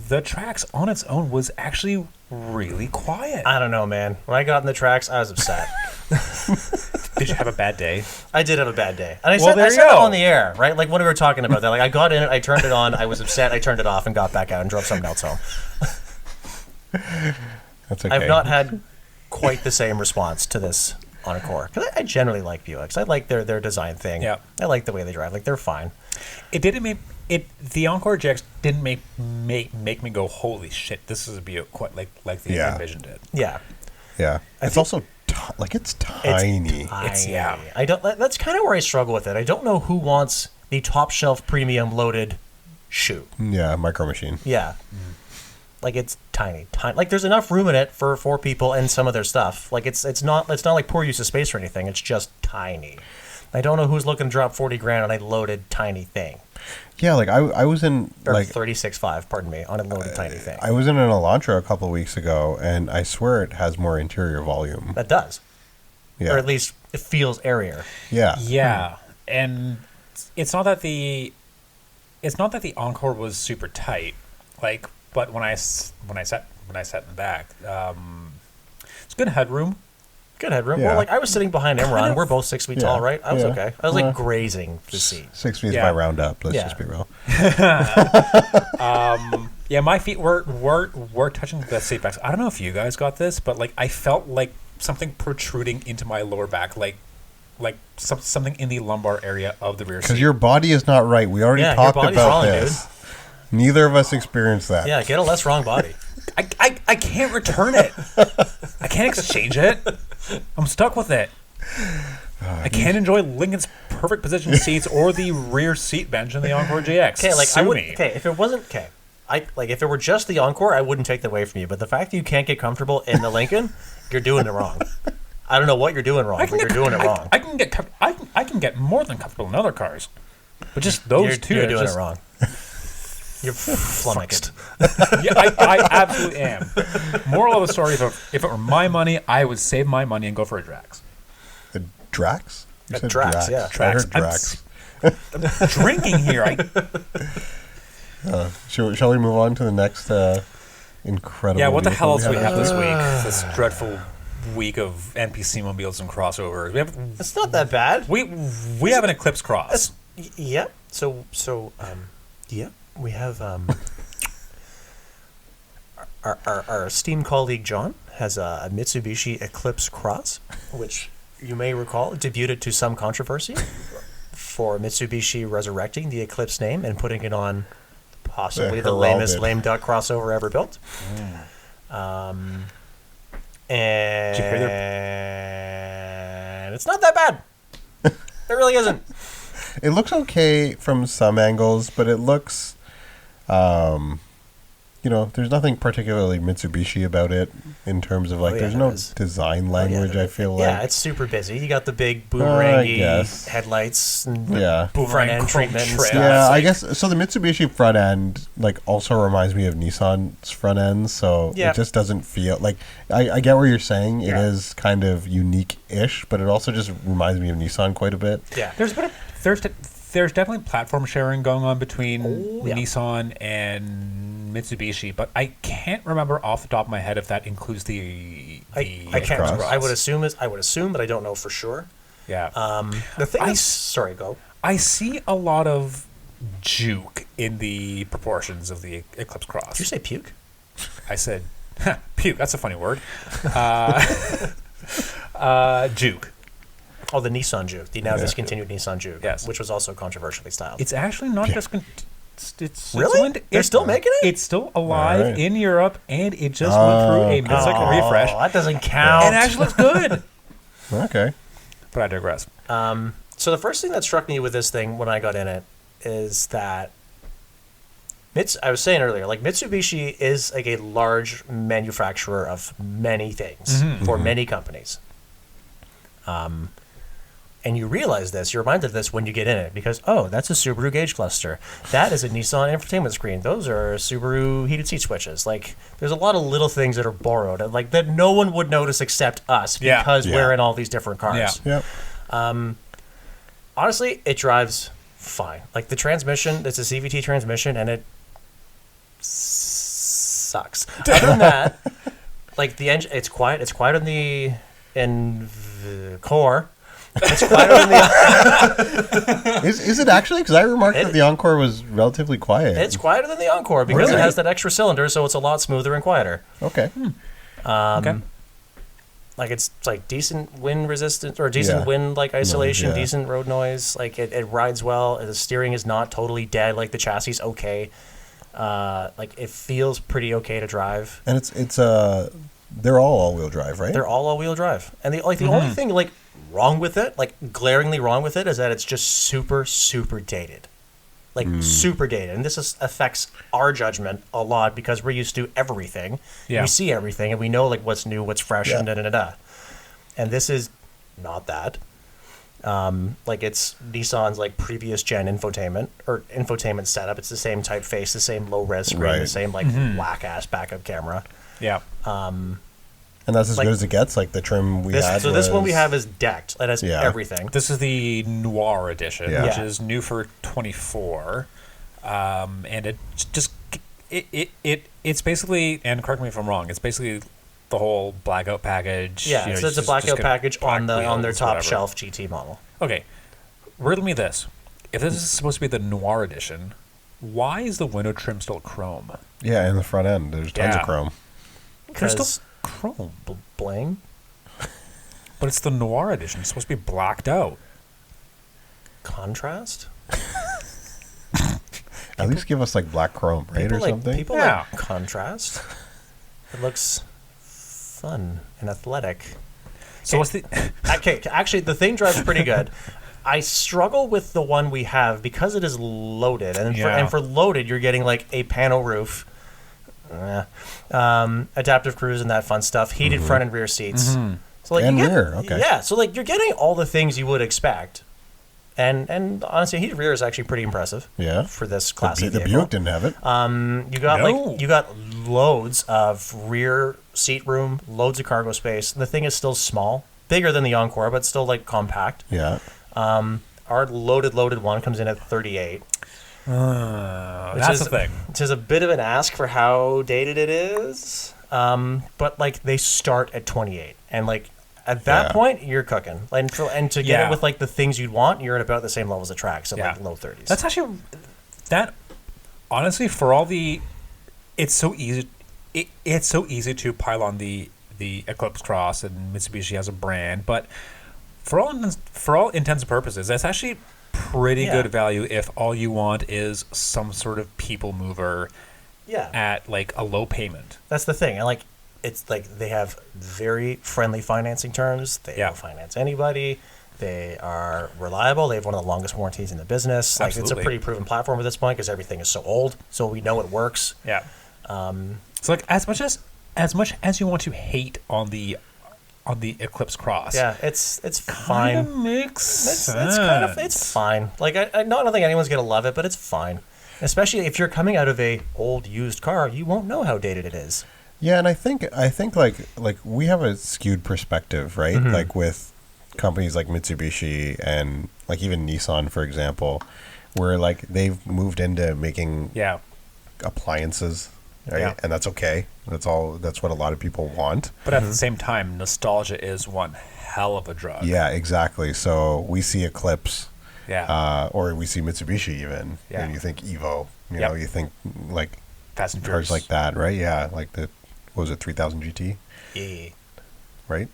the Trax on its own was actually really quiet. I don't know, man. When I got in the Trax, I was upset. Did you have a bad day? I did have a bad day. And I said it on the air, right? Like when we were talking about that. Like I got in it, I turned it on, I was upset, I turned it off and got back out and drove something else home. That's okay. I've not had quite the same response to this Encore, because I generally like Buicks. I like their design thing. Yeah, I like the way they drive. Like they're fine. It didn't make it. The Encore GX didn't make me go, holy shit, this is a Buick, quite like the envisioned it. Yeah, yeah. It's also it's tiny. It's I don't. That's kind of where I struggle with it. I don't know who wants the top shelf premium loaded shoe. Yeah, micro machine. Yeah. Like it's tiny. Like there's enough room in it for 4 people and some of their stuff. Like it's not like poor use of space or anything. It's just tiny. I don't know who's looking to drop $40,000 on a loaded tiny thing. Yeah, like I was in like $36,500, pardon me, on a loaded tiny thing. I was in an Elantra a couple of weeks ago, and I swear it has more interior volume. That does. Yeah. Or at least it feels airier. Yeah. Yeah, and it's not that the Encore was super tight, like. But when I sat in the back, it's good headroom. Good headroom. Yeah. Well, like I was sitting behind Imran. We're both 6 feet tall, right? I was okay. I was like grazing the seat. 6 feet is my round up. Let's just be real. My feet were touching the seat backs. I don't know if you guys got this, but like I felt like something protruding into my lower back, like something in the lumbar area of the rear seat. Because your body is not right. We already talked about wrong, this. Dude. Neither of us experienced that. Yeah, get a less wrong body. I can't return it. I can't exchange it. I'm stuck with it. I can't enjoy Lincoln's perfect position seats or the rear seat bench in the Encore GX. Okay, like if it wasn't if it were just the Encore, I wouldn't take that away from you. But the fact that you can't get comfortable in the Lincoln, you're doing it wrong. I don't know what you're doing wrong, but you're doing it wrong. I can get more than comfortable in other cars, but just those two. You're doing it wrong. You're flummoxed. Yeah, I absolutely am. Moral of the story: if it were my money, I would save my money and go for a Drax. A Drax? A Drax, yeah. I heard Drax. I'm drinking here. Shall we move on to the next incredible? Yeah, what the hell else do we have this week? This dreadful week of NPC mobiles and crossovers. It's not that bad. We have an Eclipse Cross. Yep. So yep. We have our esteemed colleague John has a Mitsubishi Eclipse Cross, which you may recall debuted to some controversy for Mitsubishi resurrecting the Eclipse name and putting it on possibly the lamest lame duck crossover ever built. And it's not that bad. It really isn't. It looks okay from some angles, but it looks, there's nothing particularly Mitsubishi about it in terms of there's no design language. I feel like it's super busy. You got the big boomerangy headlights and front end treatment and stuff. Yeah, I guess so. The Mitsubishi front end also reminds me of Nissan's front end, so it just doesn't feel like I get what you're saying. It is kind of unique-ish, but it also just reminds me of Nissan quite a bit. Yeah, there's definitely platform sharing going on between Nissan and Mitsubishi, but I can't remember off the top of my head if that includes the I can't remember. I would assume, but I don't know for sure. Yeah. The thing sorry, go. I see a lot of juke in the proportions of the Eclipse Cross. Did you say puke? I said puke. That's a funny word. Juke. Oh, the Nissan Juke, the now discontinued Nissan Juke, which was also controversially styled. It's actually not discontinued. It's really? They're still making it? It's still alive in Europe, and it just went through a mid-cycle refresh. That doesn't count. It actually looks good. Okay. But I digress. So the first thing that struck me with this thing when I got in it is that I was saying earlier, Mitsubishi is a large manufacturer of many things for many companies. And you realize this, you're reminded of this when you get in it, because, that's a Subaru gauge cluster. That is a Nissan infotainment screen. Those are Subaru heated seat switches. There's a lot of little things that are borrowed, and that no one would notice except us, because we're in all these different cars. Yeah. Honestly, it drives fine. The transmission, it's a CVT transmission, and it sucks. Other than that, the engine, it's quiet. It's quiet in the core. It's quieter than the Is it actually? Because I remarked that the Encore was relatively quiet. It's quieter than the Encore because it has that extra cylinder, so it's a lot smoother and quieter. Okay. It's decent wind resistance or decent wind isolation, decent road noise. It rides well. The steering is not totally dead. The chassis is okay. It feels pretty okay to drive. And it's they're all-wheel drive, right? They're all all-wheel drive, and the only thing wrong with it, glaringly wrong with it, is that it's just super, super dated. Super dated. And this affects our judgment a lot because we're used to everything. Yeah. We see everything, and we know what's new, what's fresh, and da-da-da-da. And this is not that. It's Nissan's previous gen infotainment setup. It's the same typeface, the same low-res screen, the same whack-ass backup camera. Yeah. And that's as good as it gets. The trim we had. So this one we have is decked. It has everything. This is the Noir edition, which is new for 24, and it just it's basically, and correct me if I'm wrong, it's basically the whole blackout package. Yeah, so it's a blackout package on their top shelf GT model. Okay, riddle me this: if this is supposed to be the Noir edition, why is the window trim still chrome? Yeah, in the front end, there's tons of chrome. There's still chrome. Bling. But it's the Noir edition. It's supposed to be blacked out. Contrast? At least give us black chrome, right, or something? People like contrast. It looks fun and athletic. So what's the... Okay, actually, the thing drives pretty good. I struggle with the one we have because it is loaded. And for loaded, you're getting a panel roof, adaptive cruise and that fun stuff, heated front and rear seats. So and rear, okay. Yeah, so you're getting all the things you would expect. And honestly, heated rear is actually pretty impressive. Yeah. For this classic the Buick didn't have it. You got loads of rear seat room, loads of cargo space. The thing is still small, bigger than the Encore, but still compact. Yeah. Our loaded one comes in at 38. That's the thing. Which is a bit of an ask for how dated it is. But they start at 28, and at that point you're cooking. And to get it with the things you'd want, you're at about the same level as the Trax, so low 30s. That's actually honestly, for all the, it's so easy. It's so easy to pile on the Eclipse Cross and Mitsubishi as a brand, but for all intents and purposes, that's actually pretty good value if all you want is some sort of people mover at a low payment. That's the thing. And it's like they have very friendly financing terms. They will finance anybody. They are reliable. They have one of the longest warranties in the business. Like Absolutely. It's a pretty proven platform at this point because everything is so old. So we know it works. Yeah. So like as much as you want to hate on the Eclipse Cross, it's fine. Kind of makes sense. It's fine. Like I don't think anyone's gonna love it, but it's fine. Especially if you're coming out of a old used car, you won't know how dated it is. Yeah, and I think like we have a skewed perspective, right? Mm-hmm. Like with companies like Mitsubishi and like even Nissan, for example, where like they've moved into making appliances, right? Yeah. And that's okay. That's what a lot of people want. But at the same time, nostalgia is one hell of a drug. Yeah, exactly. So we see Eclipse, or we see Mitsubishi even, and you think Evo, you know, you think like Fast and cars Furious. like that, right? Yeah, like the, what was it, 3000 GT? Yeah. Right?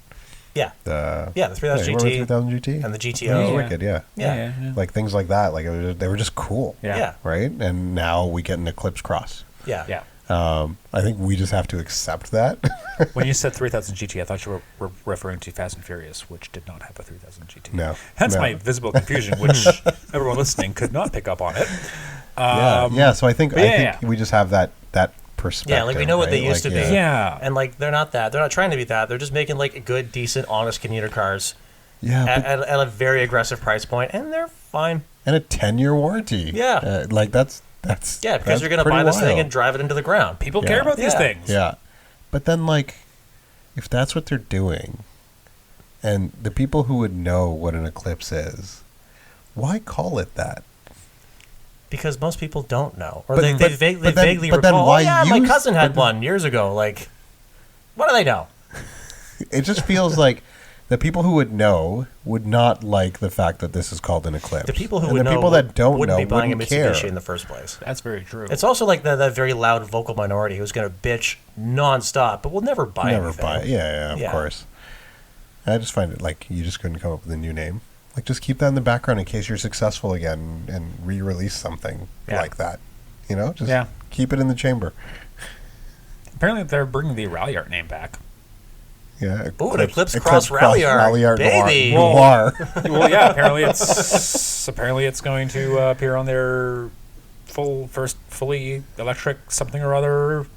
Yeah. The 3000 GT. 3000 GT? And the GTO. That was wicked, Yeah. Like things like that. Like they were just cool. Yeah. Right? And now we get an Eclipse Cross. Yeah. I think we just have to accept that. When you said 3000 GT, I thought you were referring to Fast and Furious, which did not have a 3000 GT. No. Hence my visible confusion, which everyone listening could not pick up on it. So I think we just have that perspective. Yeah, like we know what they used to be. Yeah. And like they're not that. They're not trying to be that. They're just making like good, decent, honest commuter cars. Yeah. At a very aggressive price point, and they're fine. And a 10-year warranty. Yeah. Like that's because you're going to buy this thing and drive it into the ground. People care about these things. Yeah. But then, like, if that's what they're doing, and the people who would know what an Eclipse is, why call it that? Because most people don't know. Or But- they but- vaguely but then recall, why my use- cousin had one years ago. Like, what do they know? It just feels like the people who would know would not like the fact that this is called an Eclipse. The people who and would the know people that don't wouldn't know be buying a wouldn't Mitsubishi care. in the first place. That's very true. It's also like that very loud vocal minority who's going to bitch nonstop, but will never buy anything. Buy it. Yeah, of course. I just find it like you just couldn't come up with a new name. Like just keep that in the background in case you're successful again and re-release something like that. You know, just keep it in the chamber. Apparently, they're bringing the Rally Art name back. Yeah. Ooh, an Eclipse Cross Rally Art, baby. Noir. Well, yeah. Apparently, it's going to appear on their fully electric something or other.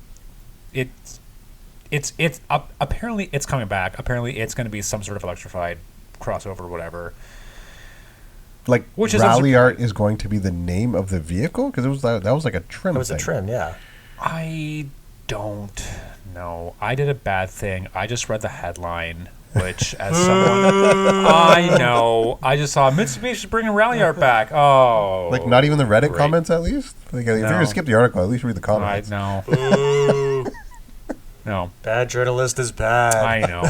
Apparently it's coming back. Apparently, it's going to be some sort of electrified crossover, or whatever. Like Rally Art is going to be the name of the vehicle because that was like a trim. It was a trim, yeah. I don't know. I did a bad thing. I just read the headline, which as someone I know, I just saw Mitsubishi bringing Rally Art back. Oh, like not even the Reddit comments at least. Like if you're gonna skip the article, at least read the comments. I know. No, bad journalist is bad. I know.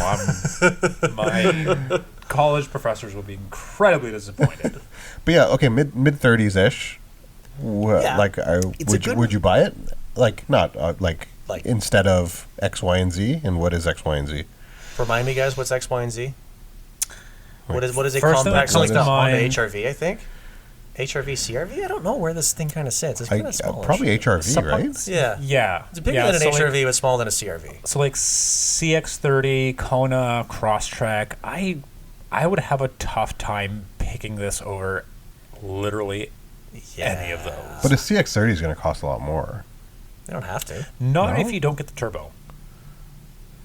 My college professors will be incredibly disappointed. But yeah, okay, mid 30s ish. Like, would you buy it? Like not like instead of X, Y, and Z. And what is X, Y, and Z? Remind me, guys, what's X, Y, and Z? What is a First compact? thing Like that the comes to Honda mind- HRV, I think. HRV, CRV. I don't know where this thing kind of sits. It's kind of small. Probably HRV, right? Yeah. Yeah. It's bigger than an HRV, but smaller than a CRV. So like CX-30, Kona, Crosstrek, I would have a tough time picking this over literally any of those. But a CX-30 is going to cost a lot more. They don't have to. Not if you don't get the turbo.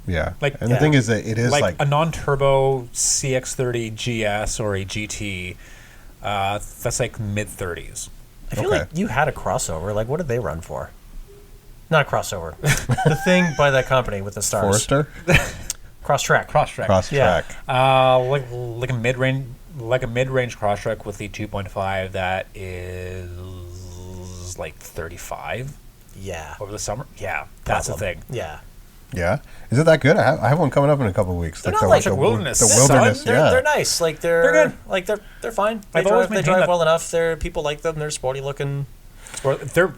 Yeah. The thing is that it is like a non-turbo CX-30 GS or a GT. That's like mid-30s. I feel like you had a crossover. Like, what did they run for? Not a crossover. The thing by that company with the stars. Forester? Crosstrek. Crosstrek. Yeah. Like a mid-range Crosstrek with the 2.5 that is like 35. Yeah. Over the summer. Yeah, that's the thing. Yeah. Yeah, is it that good? I have one coming up in a couple of weeks. They're not like the Wilderness. The Wilderness, yeah. They're nice. Like they're good. Like they're fine. They drive drive well enough. People like them. They're sporty looking. They're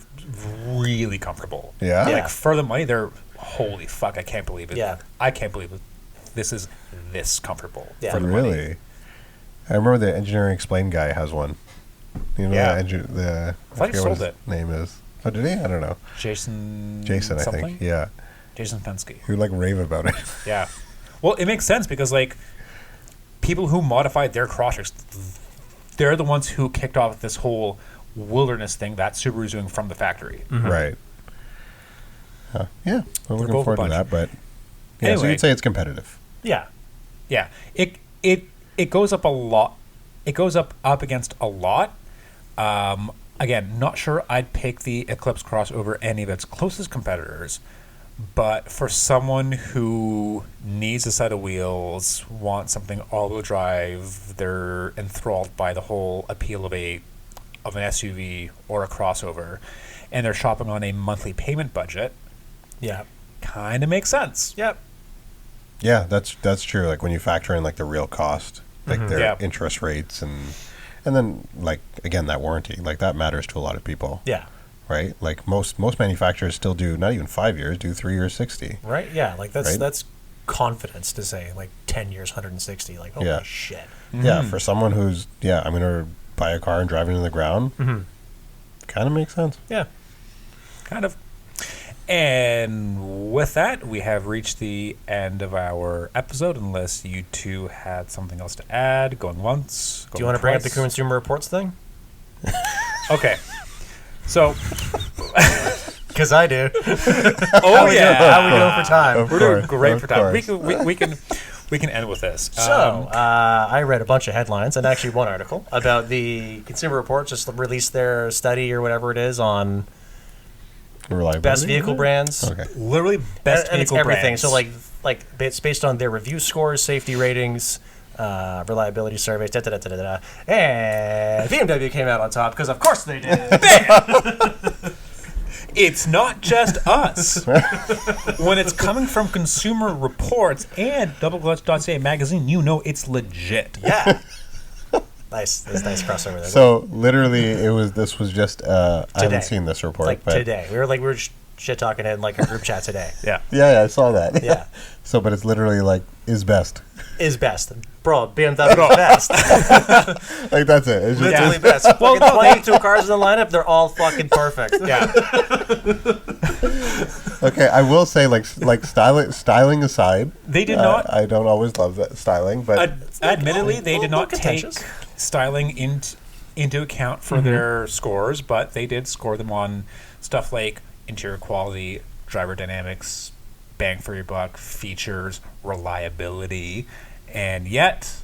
really comfortable. Yeah. Like for the money, they're holy fuck. I can't believe it. Yeah. I can't believe it. This is this comfortable. Yeah. For the really. money. I remember the Engineering Explained guy has one. You know, Yeah. I thought he forget what sold his it. name is. Oh, did he? I don't know. Jason, I something? think. Yeah. Jason Penske. Who like rave about it. Yeah. Well, it makes sense because like people who modified their Crossers, they're the ones who kicked off this whole wilderness thing that Subaru's doing from the factory. Mm-hmm. Right. Yeah. We're looking forward to that, but yeah, anyway, so you'd say it's competitive. Yeah. Yeah. It goes up a lot. It goes up against a lot. Again, not sure I'd pick the Eclipse Cross over any of its closest competitors, but for someone who needs a set of wheels, wants something all-wheel drive, they're enthralled by the whole appeal of an SUV or a crossover, and they're shopping on a monthly payment budget. Yeah, kind of makes sense. Yep. Yeah, that's true. Like when you factor in like the real cost, like their interest rates and then like again that warranty, like that matters to a lot of people. Yeah. Right? Like most manufacturers still do not even 5 years, do 3 years 60. Right? Yeah, like that's confidence to say like 10 years 160, like holy shit. Mm-hmm. Yeah, for someone who's I'm going to buy a car and drive it into the ground. Mm-hmm. Kind of makes sense. Yeah. Kind of. And with that, we have reached the end of our episode, unless you two had something else to add. Going once. Do you want to bring up the Consumer Reports thing? Okay. So. Because I do. Oh, yeah. How we doing for time? We're doing great for time. We can end with this. So, I read a bunch of headlines and actually one article about the Consumer Reports just released their study or whatever it is on best vehicle brands. Okay. Literally best and vehicle it's everything. brands. So like it's based on their review scores, safety ratings, reliability surveys, and BMW came out on top because of course they did. It's not just us. When it's coming from Consumer Reports and DoubleClutch.ca magazine, you know it's legit. Yeah. Nice. There's a nice crossover there. So literally, this was just. I haven't seen this report. Like but today, we were shit talking in like a group chat today. Yeah. Yeah, I saw that. Yeah. So, but it's literally like is best. Is best, bro. BMW is best. Like that's it. It's just, Literally best. Well, 22 cars in the lineup, they're all fucking perfect. Yeah. Okay, I will say like styling aside, They did not. I don't always love that styling, but Admittedly, they did not take contentious. styling into account for their scores, but they did score them on stuff like interior quality, driver dynamics, bang for your buck, features, reliability, and yet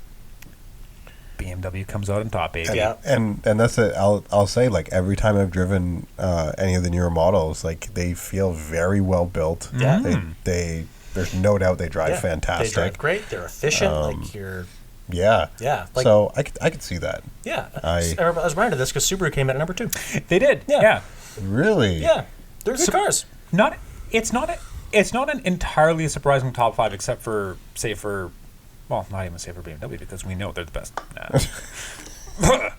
BMW comes out on top, baby. and that's it. I'll say like every time I've driven any of the newer models, like they feel very well built. Yeah. They there's no doubt they drive fantastic. They drive great. They're efficient. Like you're. Yeah. Yeah. Like, so I could see that. Yeah. I was reminded of this because Subaru came in at number 2. They did. Yeah. Really? Yeah. They're good cars. It's not an entirely surprising top 5, except for not even say for BMW, because we know they're the best. Wait,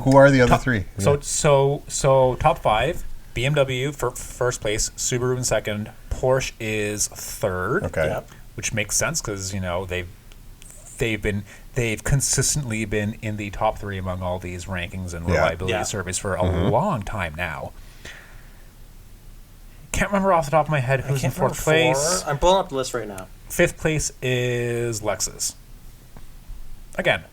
who are the other three? Yeah. So top 5: BMW for first place, Subaru in second, Porsche is third. Okay. Yep. Which makes sense because they've consistently been in the top 3 among all these rankings and reliability surveys for a long time now. Can't remember off the top of my head who's in 4th place. I'm pulling up the list right now. 5th place is Lexus. Again,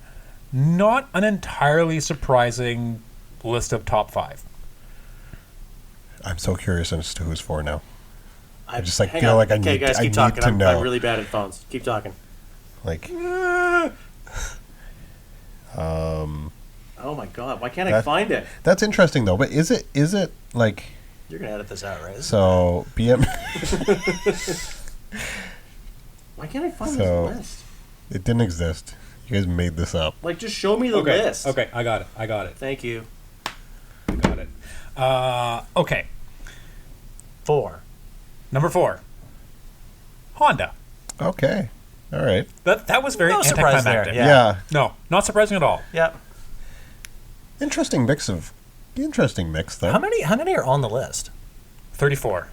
not an entirely surprising list of top 5. I'm so curious as to who's 4 now. I just guys, keep talking. to know. I'm really bad at phones. Keep talking. Like, oh my god, why can't I find it? That's interesting though. But is it like? You're gonna edit this out, right? So BM. Why can't I find this list? It didn't exist. You guys made this up. Like, just show me the list. Okay, I got it. Thank you. I got it. Okay. 4. Number 4. Honda. Okay. All right. That was very surprise there. anticlimactic. Yeah. No, not surprising at all. Yep. Interesting mix though. How many are on the list? 34.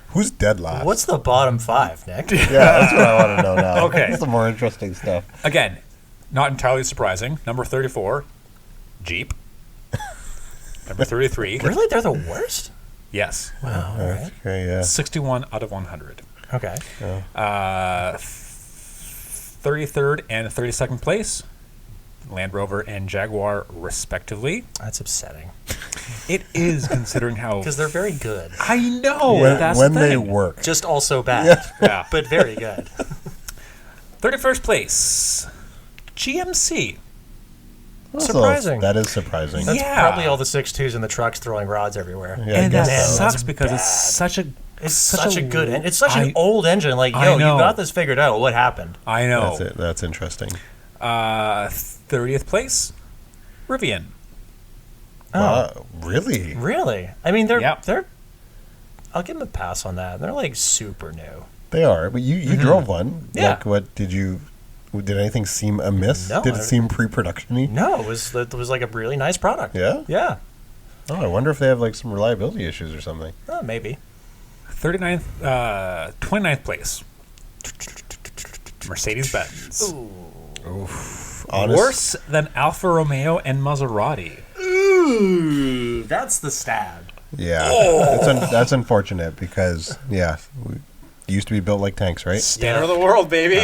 Who's dead last? What's the bottom 5, Nick? Yeah, that's what I want to know now. Okay. That's the more interesting stuff. Again, not entirely surprising. Number 34, Jeep. Number 33. Really? They're the worst? Yes. Wow. All right. Okay, yeah. 61 out of 100. Okay. 33rd and 32nd place, Land Rover and Jaguar, respectively. That's upsetting. It is, considering how... Because they're very good. I know. That's when the they thing. work. Just also bad. Yeah. But very good. 31st place, GMC. Surprising. That is surprising. That's Yeah. probably all the 6.2s in the trucks throwing rods everywhere. Yeah, And that so. sucks because it's such a... It's such a good engine. It's such an old engine. Like, yo, you got this figured out. What happened? I know. That's it. That's interesting. 30th place, Rivian. Really? Really? I mean, they're I'll give them a pass on that. They're like super new. They are. But you drove one. Yeah. Like, what did anything seem amiss? No, Did it seem pre-production-y? No, it was like a really nice product. Yeah? Yeah. Oh, I wonder if they have like some reliability issues or something. Oh, maybe. 29th place, Mercedes-Benz. Honest. Worse than Alfa Romeo and Maserati. Ooh, that's the stab. Yeah. That's unfortunate because, we used to be built like tanks, right? Standard of the world, baby.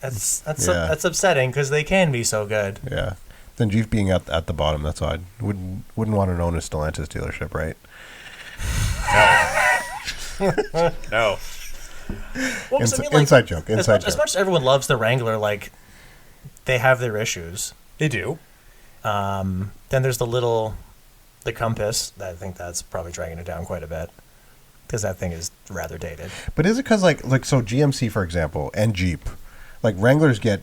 That's upsetting because they can be so good. Yeah. Then Jeep being at the bottom, that's odd. Wouldn't want to own a Stellantis dealership, right? No. Well, inside joke. As much as everyone loves the Wrangler, like, they have their issues. They do. Then there's the Compass. I think that's probably dragging it down quite a bit because that thing is rather dated. But is it because like so GMC, for example, and Jeep, like Wranglers get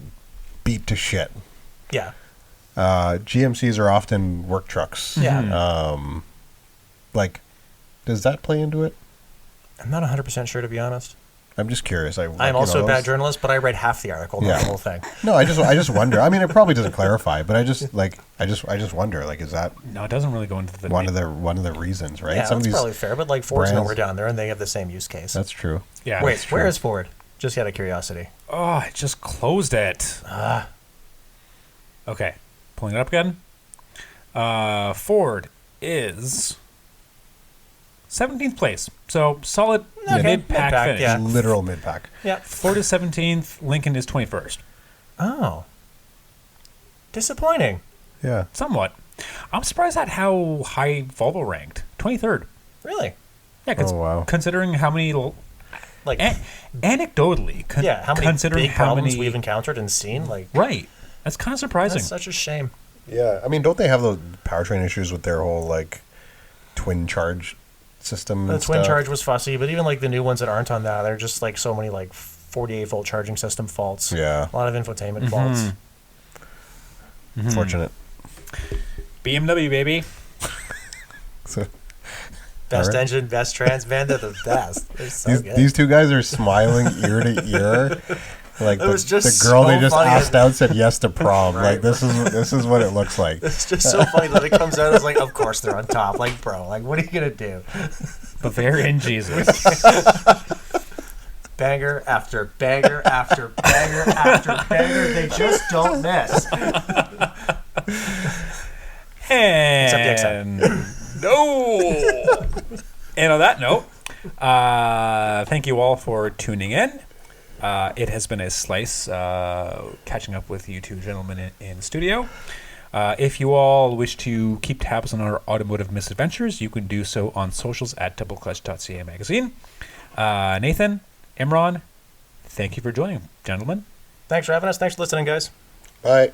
beat to shit. Yeah. GMCs are often work trucks. Yeah. Like, does that play into it? I'm not 100% sure, to be honest. I'm just curious. I'm also a bad journalist, but I read half the article, not the whole thing. No, I just wonder. I mean, it probably doesn't clarify, but I just wonder. Like, is that No, it doesn't really go into the one of the reasons, right? Yeah, Some of that's these probably fair, but like Ford's brands- nowhere down there, and they have the same use case. That's true. Yeah. Wait, where is Ford? Just out of curiosity. Oh, I just closed it. Okay. Pulling it up again. Ford is 17th place. So solid mid-pack finish. yeah. Literal mid-pack. Yeah. Ford is 17th. Lincoln is 21st. Oh. Disappointing. Yeah. Somewhat. I'm surprised at how high Volvo ranked. 23rd. Really? Yeah, Oh, wow. considering how many... Like, anecdotally, how many considering big how problems many... we've encountered and seen. Like, Right. That's kind of surprising. that's such a shame. Yeah. I mean, don't they have those powertrain issues with their whole like twin charge system? The and twin stuff? charge was fussy, but even like the new ones that aren't on that, they're just like so many like 48-volt charging system faults. Yeah. A lot of infotainment faults. Fortunate. BMW, baby. So, Best All right. engine, best trans, man. They're the best. They're so good. these two guys are smiling ear to ear. Like It was just the girl so they just funny. asked out said yes to prom. Right. Like this is what it looks like. It's just so funny that it comes out as like, of course they're on top. Like, bro, like, what are you gonna do? But they're in Jesus. Banger after banger after banger after banger. They just don't miss. And no. And on that note, thank you all for tuning in. It has been a slice catching up with you two gentlemen in studio. If you all wish to keep tabs on our automotive misadventures, you can do so on socials at doubleclutch.ca magazine. Nathan, Imran, thank you for joining, gentlemen. Thanks for having us. Thanks for listening, guys. All right.